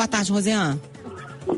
Boa tarde, Rosiane.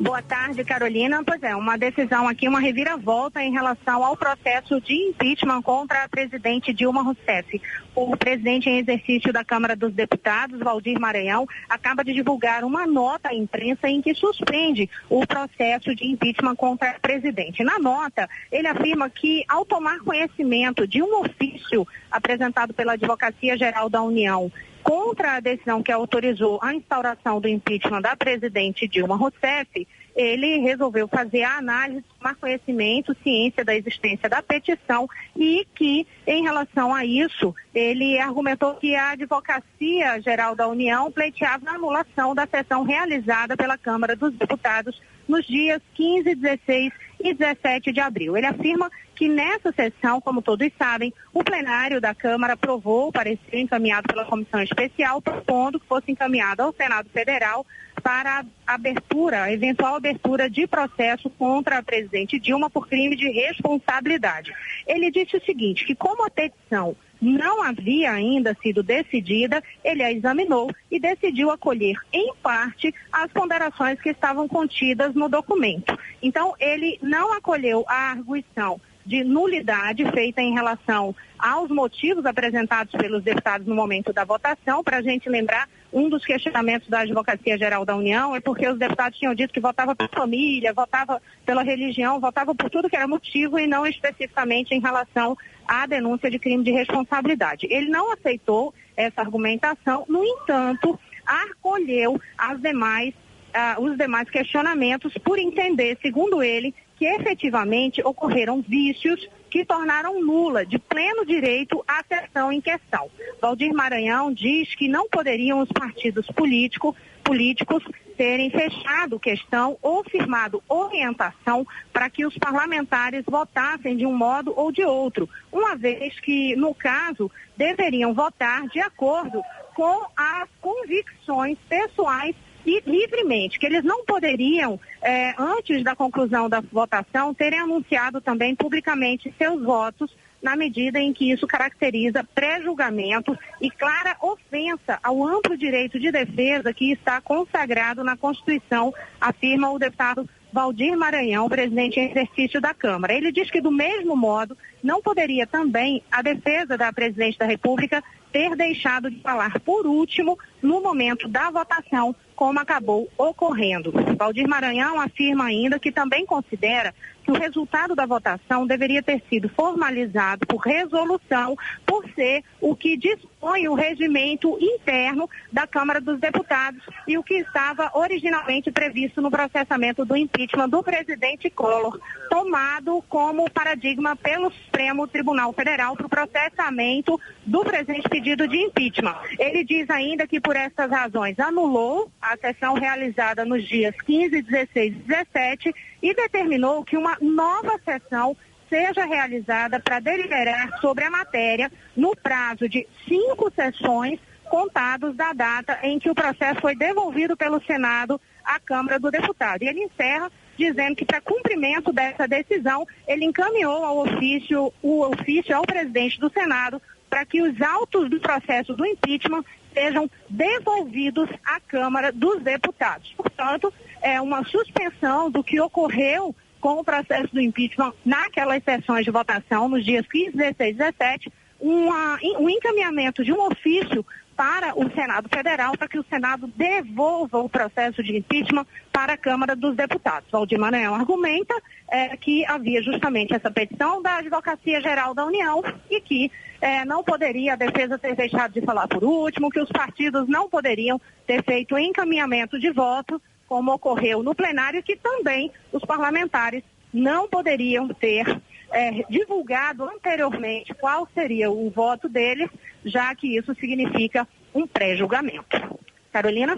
Boa tarde, Carolina. Pois é, uma decisão aqui, uma reviravolta em relação ao processo de impeachment contra a presidente Dilma Rousseff. O presidente em exercício da Câmara dos Deputados, Waldir Maranhão, acaba de divulgar uma nota à imprensa em que suspende o processo de impeachment contra a presidente. Na nota, ele afirma que, ao tomar conhecimento de um ofício apresentado pela Advocacia Geral da União contra a decisão que autorizou a instauração do impeachment da presidente Dilma Rousseff, ele resolveu fazer a análise, tomar conhecimento, ciência da existência da petição e que, em relação a isso, ele argumentou que a Advocacia Geral da União pleiteava a anulação da sessão realizada pela Câmara dos Deputados nos dias 15, 16 e 17 de abril. Ele afirma que nessa sessão, como todos sabem, o plenário da Câmara aprovou o parecer encaminhado pela Comissão Especial, propondo que fosse encaminhado ao Senado Federal para a eventual abertura de processo contra a presidente Dilma por crime de responsabilidade. Ele disse o seguinte, que como a petição não havia ainda sido decidida, ele a examinou e decidiu acolher, em parte, as ponderações que estavam contidas no documento. Então, ele não acolheu a arguição de nulidade feita em relação aos motivos apresentados pelos deputados no momento da votação. Para a gente lembrar, um dos questionamentos da Advocacia Geral da União é porque os deputados tinham dito que votava pela família, votava pela religião, votava por tudo que era motivo e não especificamente em relação à denúncia de crime de responsabilidade. Ele não aceitou essa argumentação, no entanto, acolheu os demais questionamentos por entender, segundo ele, que efetivamente ocorreram vícios que tornaram nula, de pleno direito, a sessão em questão. Waldir Maranhão diz que não poderiam os partidos políticos terem fechado questão ou firmado orientação para que os parlamentares votassem de um modo ou de outro, uma vez que, no caso, deveriam votar de acordo com as convicções pessoais e livremente, que eles não poderiam, antes da conclusão da votação, terem anunciado também publicamente seus votos, na medida em que isso caracteriza pré-julgamento e clara ofensa ao amplo direito de defesa que está consagrado na Constituição, afirma o deputado Waldir Maranhão, presidente em exercício da Câmara. Ele diz que, do mesmo modo, não poderia também a defesa da presidente da República ter deixado de falar por último no momento da votação, como acabou ocorrendo. Waldir Maranhão afirma ainda que também considera que o resultado da votação deveria ter sido formalizado por resolução, por ser o que dispõe o regimento interno da Câmara dos Deputados e o que estava originalmente previsto no processamento do impeachment do presidente Collor, tomado como paradigma pelo Supremo Tribunal Federal para o processamento do presente pedido de impeachment. Ele diz ainda que, por essas razões, anulou a sessão realizada nos dias 15, 16 e 17 e determinou que uma nova sessão seja realizada para deliberar sobre a matéria no prazo de 5 sessões contados da data em que o processo foi devolvido pelo Senado à Câmara do Deputado. E ele encerra dizendo que, para cumprimento dessa decisão, ele encaminhou o ofício ao presidente do Senado para que os autos do processo do impeachment sejam devolvidos à Câmara dos Deputados. Portanto, é uma suspensão do que ocorreu com o processo do impeachment naquelas sessões de votação, nos dias 15, 16 e 17, um encaminhamento de um ofício para o Senado Federal, para que o Senado devolva o processo de impeachment para a Câmara dos Deputados. Waldir Maranhão argumenta que havia justamente essa petição da Advocacia Geral da União e que não poderia a defesa ter deixado de falar por último, que os partidos não poderiam ter feito encaminhamento de voto, como ocorreu no plenário, que também os parlamentares não poderiam ter divulgado anteriormente qual seria o voto deles, já que isso significa um pré-julgamento. Carolina?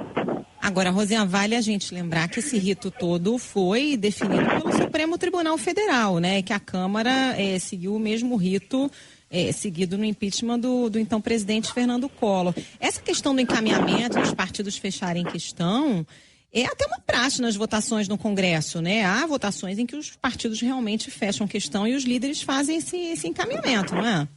Agora, Rosiane, vale a gente lembrar que esse rito todo foi definido pelo Supremo Tribunal Federal, né? Que a Câmara seguiu o mesmo rito seguido no impeachment do então presidente Fernando Collor. Essa questão do encaminhamento, dos partidos fecharem questão, é até uma praxe nas votações no Congresso, né? Há votações em que os partidos realmente fecham questão e os líderes fazem esse encaminhamento, não é?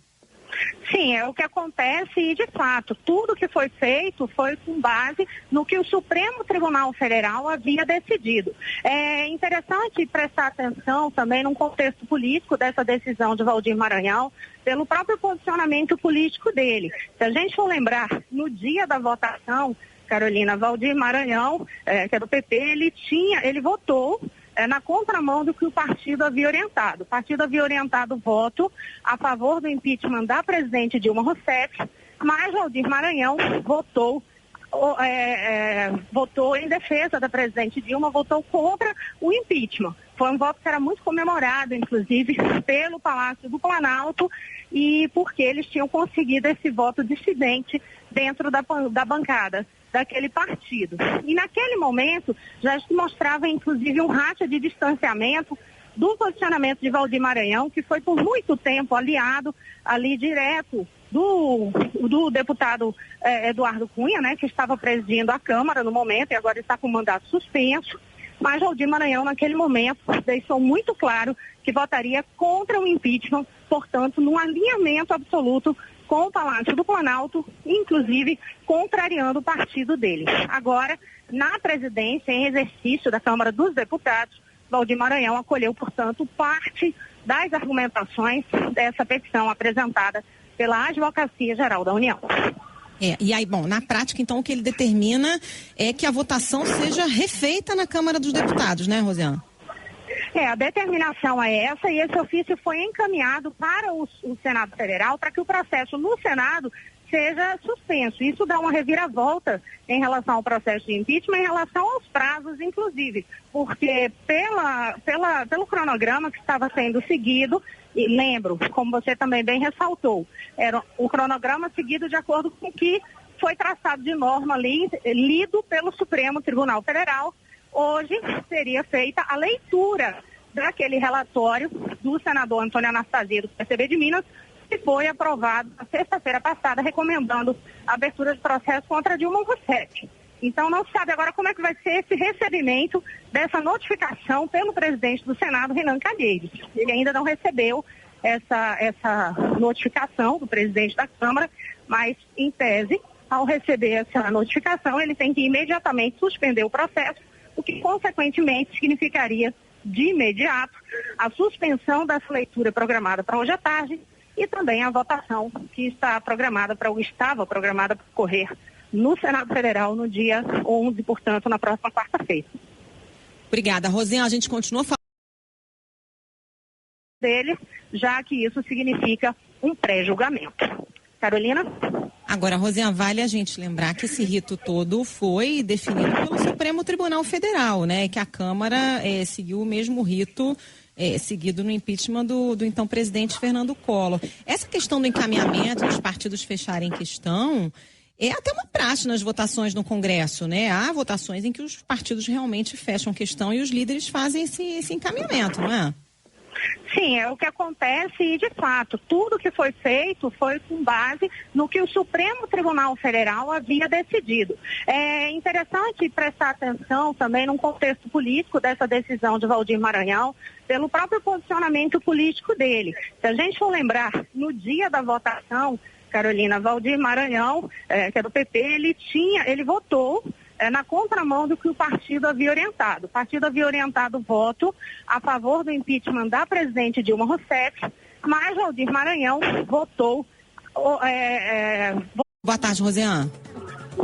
Sim, é o que acontece e, de fato, tudo que foi feito foi com base no que o Supremo Tribunal Federal havia decidido. É interessante prestar atenção também no contexto político dessa decisão de Valdir Maranhão, pelo próprio posicionamento político dele. Se a gente for lembrar, no dia da votação, Carolina, Valdir Maranhão, que é do PP, ele votou na contramão do que o partido havia orientado. O partido havia orientado o voto a favor do impeachment da presidente Dilma Rousseff, mas Valdir Maranhão votou em defesa da presidente Dilma, votou contra o impeachment. Foi um voto que era muito comemorado, inclusive, pelo Palácio do Planalto, e porque eles tinham conseguido esse voto dissidente dentro da bancada daquele partido. E naquele momento já se mostrava inclusive um racha de distanciamento do posicionamento de Valdir Maranhão, que foi por muito tempo aliado ali direto do deputado Eduardo Cunha, né, que estava presidindo a Câmara no momento e agora está com o mandato suspenso. Mas Valdir Maranhão, naquele momento, deixou muito claro que votaria contra o impeachment, portanto, num alinhamento absoluto com o Palácio do Planalto, inclusive contrariando o partido dele. Agora, na presidência, em exercício da Câmara dos Deputados, Valdir Maranhão acolheu, portanto, parte das argumentações dessa petição apresentada pela Advocacia Geral da União. E aí, bom, na prática, então, o que ele determina é que a votação seja refeita na Câmara dos Deputados, né, Rosiane? A determinação é essa, e esse ofício foi encaminhado para o Senado Federal para que o processo no Senado seja suspenso. Isso dá uma reviravolta em relação ao processo de impeachment, em relação aos prazos, inclusive, porque pelo cronograma que estava sendo seguido, e lembro, como você também bem ressaltou, era o cronograma seguido de acordo com o que foi traçado de norma ali, lido pelo Supremo Tribunal Federal. Hoje seria feita a leitura daquele relatório do senador Antônio Anastasia, do PCB de Minas, que foi aprovado na sexta-feira passada, recomendando a abertura de processo contra Dilma Rousseff. Então não se sabe agora como é que vai ser esse recebimento dessa notificação pelo presidente do Senado, Renan Calheiros. Ele ainda não recebeu essa notificação do presidente da Câmara, mas, em tese, ao receber essa notificação, ele tem que imediatamente suspender o processo, o que, consequentemente, significaria, de imediato, a suspensão dessa leitura programada para hoje à tarde e também a votação que estava programada para ocorrer no Senado Federal no dia 11, portanto, na próxima quarta-feira. Obrigada, Rosiane. A gente continua falando dele, já que isso significa um pré-julgamento. Carolina? Agora, Rosiane, vale a gente lembrar que esse rito todo foi definido pelo Supremo Tribunal Federal, né? Que a Câmara seguiu o mesmo rito seguido no impeachment do então presidente Fernando Collor. Essa questão do encaminhamento dos partidos fecharem questão é até uma praxe nas votações no Congresso, né? Há votações em que os partidos realmente fecham questão e os líderes fazem esse encaminhamento, não é? Sim, é o que acontece e, de fato, tudo que foi feito foi com base no que o Supremo Tribunal Federal havia decidido. É interessante prestar atenção também no contexto político dessa decisão de Valdir Maranhão, pelo próprio posicionamento político dele. Se a gente for lembrar, no dia da votação, Carolina, Valdir Maranhão, que é do PP, ele votou na contramão do que o partido havia orientado. O partido havia orientado o voto a favor do impeachment da presidente Dilma Rousseff, mas Valdir Maranhão votou... Boa tarde, Rosiane.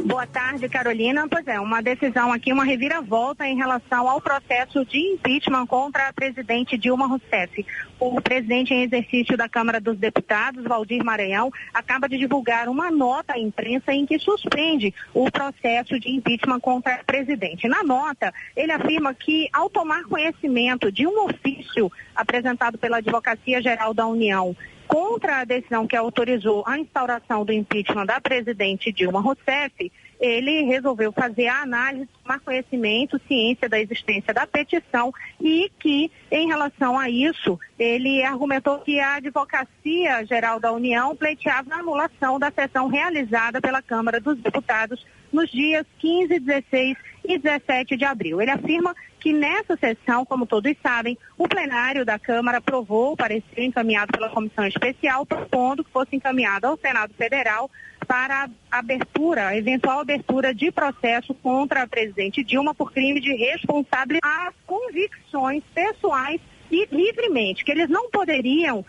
Boa tarde, Carolina. Pois é, uma decisão aqui, uma reviravolta em relação ao processo de impeachment contra a presidente Dilma Rousseff. O presidente em exercício da Câmara dos Deputados, Valdir Maranhão, acaba de divulgar uma nota à imprensa em que suspende o processo de impeachment contra a presidente. Na nota, ele afirma que, ao tomar conhecimento de um ofício apresentado pela Advocacia Geral da União contra a decisão que autorizou a instauração do impeachment da presidente Dilma Rousseff, ele resolveu fazer a análise, tomar conhecimento, ciência da existência da petição e que, em relação a isso, ele argumentou que a Advocacia Geral da União pleiteava a anulação da sessão realizada pela Câmara dos Deputados nos dias 15, 16 e 17 de abril. Ele afirma que nessa sessão, como todos sabem, o plenário da Câmara aprovou o parecer encaminhado pela Comissão Especial, propondo que fosse encaminhado ao Senado Federal para a eventual abertura de processo contra a presidente Dilma por crime de responsabilidade às convicções pessoais e livremente, que eles não poderiam,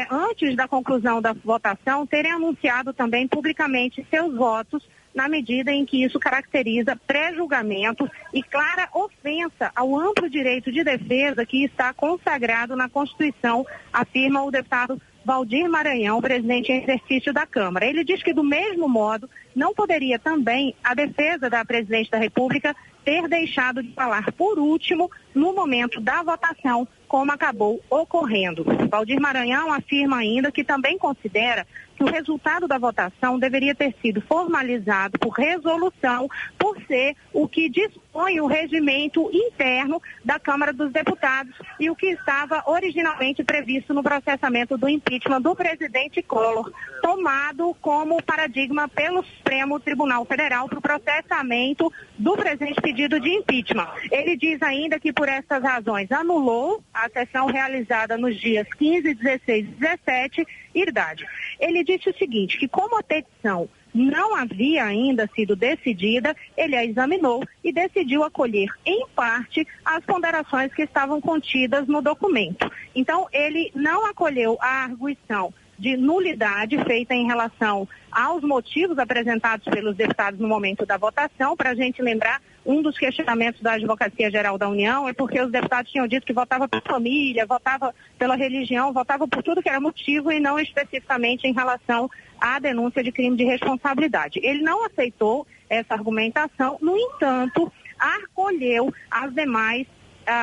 antes da conclusão da votação, terem anunciado também publicamente seus votos, na medida em que isso caracteriza pré-julgamento e clara ofensa ao amplo direito de defesa que está consagrado na Constituição, afirma o deputado Valdir Maranhão, presidente em exercício da Câmara. Ele diz que, do mesmo modo, não poderia também a defesa da presidente da República ter deixado de falar por último no momento da votação, como acabou ocorrendo. Valdir Maranhão afirma ainda que também considera que o resultado da votação deveria ter sido formalizado por resolução, por ser o que dispõe o regimento interno da Câmara dos Deputados e o que estava originalmente previsto no processamento do impeachment do presidente Collor, tomado como paradigma pelo Supremo Tribunal Federal para o processamento do presente pedido de impeachment. Ele diz ainda que, por essas razões, anulou a sessão realizada nos dias 15, 16 e 17 e idade. Ele disse o seguinte, que como a petição não havia ainda sido decidida, ele a examinou e decidiu acolher, em parte, as ponderações que estavam contidas no documento. Então, ele não acolheu a arguição de nulidade feita em relação aos motivos apresentados pelos deputados no momento da votação. Para a gente lembrar, um dos questionamentos da Advocacia Geral da União é porque os deputados tinham dito que votava por família, votava pela religião, votava por tudo que era motivo e não especificamente em relação à denúncia de crime de responsabilidade. Ele não aceitou essa argumentação, no entanto, acolheu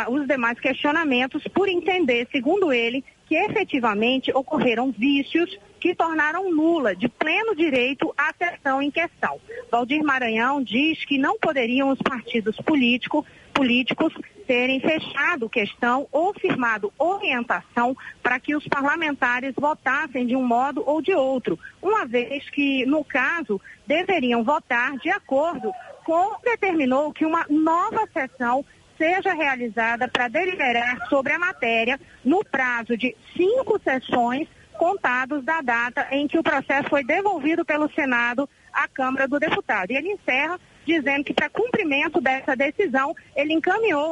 os demais questionamentos por entender, segundo ele, que efetivamente ocorreram vícios que tornaram nula, de pleno direito, a sessão em questão. Valdir Maranhão diz que não poderiam os partidos políticos terem fechado questão ou firmado orientação para que os parlamentares votassem de um modo ou de outro, uma vez que, no caso, deveriam votar de acordo com determinou que uma nova sessão seja realizada para deliberar sobre a matéria no prazo de 5 sessões contados da data em que o processo foi devolvido pelo Senado à Câmara do Deputado. E ele encerra dizendo que, para cumprimento dessa decisão, ele encaminhou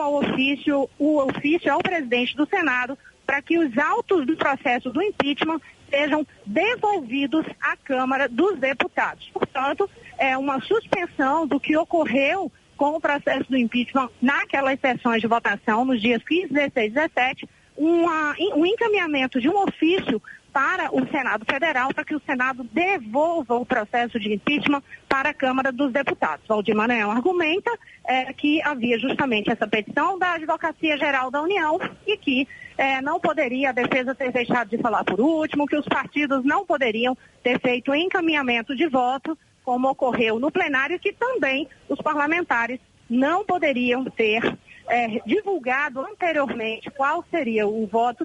o ofício ao presidente do Senado para que os autos do processo do impeachment sejam devolvidos à Câmara dos Deputados. Portanto, é uma suspensão do que ocorreu com o processo do impeachment naquelas sessões de votação, nos dias 15, 16 e 17, um encaminhamento de um ofício para o Senado Federal, para que o Senado devolva o processo de impeachment para a Câmara dos Deputados. Valdir Maranhão argumenta que havia justamente essa petição da Advocacia Geral da União e que não poderia a defesa ter deixado de falar por último, que os partidos não poderiam ter feito encaminhamento de voto, como ocorreu no plenário, que também os parlamentares não poderiam ter divulgado anteriormente qual seria o voto